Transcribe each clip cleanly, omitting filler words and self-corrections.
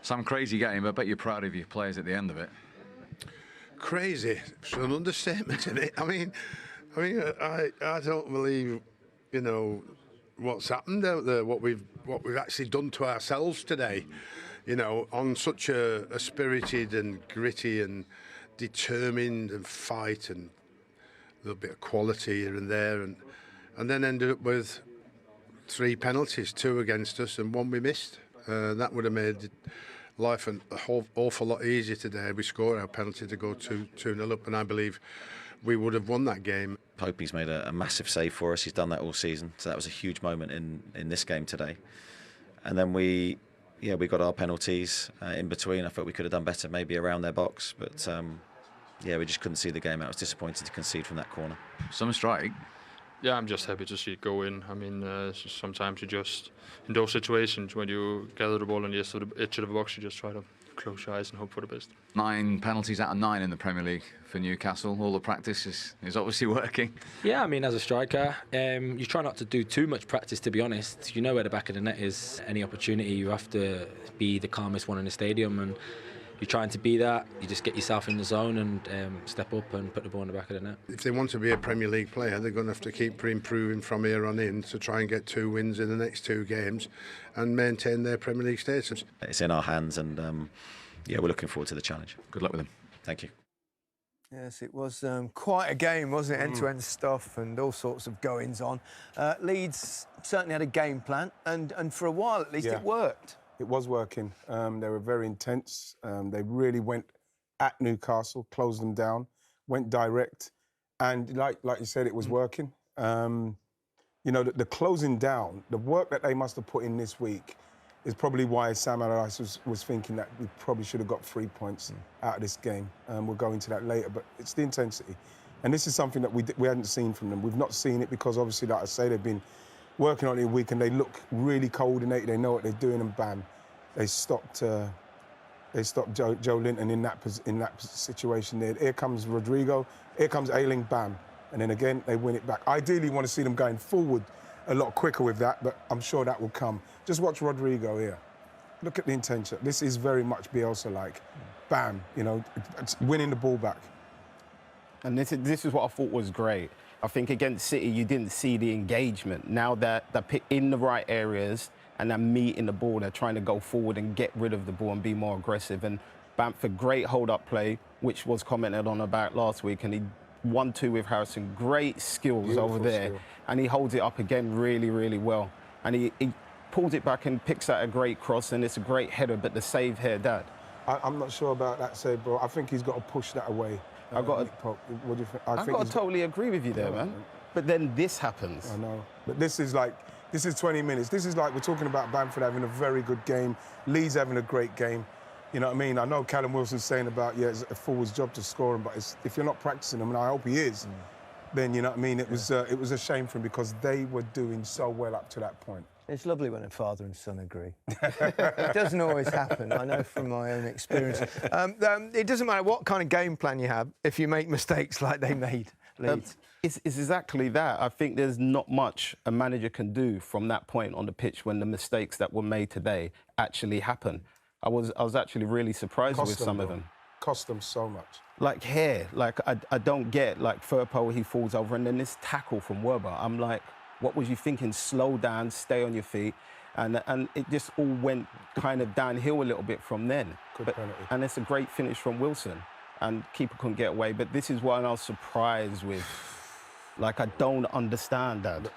Some crazy game. I bet you're proud of your players at the end of it. Crazy. It's an understatement, isn't it? I mean, I don't believe, you know, what's happened out there. What we've actually done to ourselves today. You know, on such a spirited and gritty and determined and fight and a little bit of quality here and there, and then ended up with 3 penalties, 2 against us and 1 we missed. That would have made life a whole awful lot easier today. We scored our penalty to go 2-0 up, and I believe we would have won that game. Popey's made a massive save for us. He's done that all season, so that was a huge moment in this game today. And then we got our penalties in between. I thought we could have done better, maybe around their box, but we just couldn't see the game out. I was disappointed to concede from that corner. Some strike. Yeah, I'm just happy to see it go in. I mean, sometimes you just, in those situations, when you gather the ball on the edge of the box, you just try to close your eyes and hope for the best. 9 penalties out of 9 in the Premier League for Newcastle. All the practice is obviously working. Yeah, I mean, as a striker, you try not to do too much practice, to be honest. You know where the back of the net is. Any opportunity, you have to be the calmest one in the stadium, and you're trying to be that. You just get yourself in the zone and step up and put the ball in the back of the net. If they want to be a Premier League player, they're going to have to keep improving from here on in to try and get 2 wins in the next 2 games and maintain their Premier League status. It's in our hands, and we're looking forward to the challenge. Good luck with them. Thank you. Yes, it was quite a game, wasn't it? End-to-end stuff and all sorts of goings on. Leeds certainly had a game plan, and for a while at least it worked. It was working. They were very intense. They really went at Newcastle, closed them down, went direct, and like you said, it was working. You know, the closing down, the work that they must have put in this week is probably why Sam Allardyce was thinking that we probably should have got 3 points out of this game. We'll go into that later, but it's the intensity. And this is something that we hadn't seen from them. We've not seen it because obviously, like I say, they've been working on it a week and they look really coordinated. They know what they're doing, and bam, they stopped Joe Linton in that situation there. Here comes Rodrigo, here comes Ayling, bam, and then again they win it back. Ideally, you want to see them going forward a lot quicker with that, but I'm sure that will come. Just watch Rodrigo here. Look at the intention. This is very much Bielsa-like. Bam, you know, it's winning the ball back. And this is what I thought was great. I think against City, you didn't see the engagement. Now that they're in the right areas and they're meeting the ball, they're trying to go forward and get rid of the ball and be more aggressive. And Bamford, great hold-up play, which was commented on about last week, and he 1-2 with Harrison. Great skills Beautiful over there. Skill. And he holds it up again really, really well. And he pulls it back and picks out a great cross, and it's a great header, but the save here, Dad. I'm not sure about that save, bro. I think he's got to push that away. I've got to totally agree with you there, man. But then this happens. I know. But this is 20 minutes. This is like we're talking about Bamford having a very good game, Leeds having a great game. You know what I mean? I know Callum Wilson's saying about, it's a forward's job to score him, but if you're not practicing them, and I hope he is, then, you know what I mean, it was a shame for him because they were doing so well up to that point. It's lovely when a father and son agree. It doesn't always happen, I know from my own experience. It doesn't matter what kind of game plan you have if you make mistakes like they made, Leeds. It's exactly that. I think there's not much a manager can do from that point on the pitch when the mistakes that were made today actually happen. I was actually really surprised with some of them. Cost them so much. Like here, like I don't get, like Firpo, he falls over, and then this tackle from Werber. I'm like, what was you thinking? Slow down, stay on your feet. And it just all went kind of downhill a little bit from then. Good penalty. And it's a great finish from Wilson. And keeper couldn't get away. But this is what I was surprised with. Like, I don't understand that.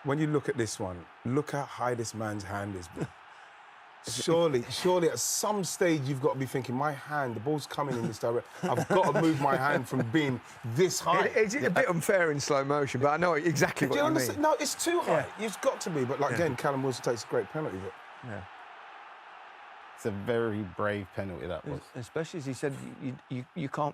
When you look at this one, look how high this man's hand is, bro. Surely at some stage you've got to be thinking, my hand, the ball's coming in this direction. I've got to move my hand from being this high. It's a bit unfair in slow motion, but I know exactly what you mean. No, it's too high. It's got to be. But like again, Callum Wilson takes a great penalty. But it's a very brave penalty, that was. Especially as he said, you can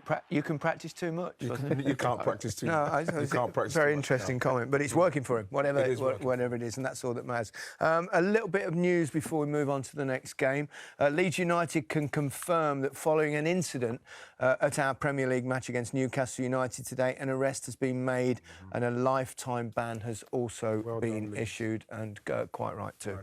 practice too much. You can't practice too much. No, you can't practice very interesting comment, but it's working for him, whatever it is, and that's all that matters. A little bit of news before we move on to the next game. Leeds United can confirm that following an incident at our Premier League match against Newcastle United today, an arrest has been made and a lifetime ban has also been issued, and quite right too.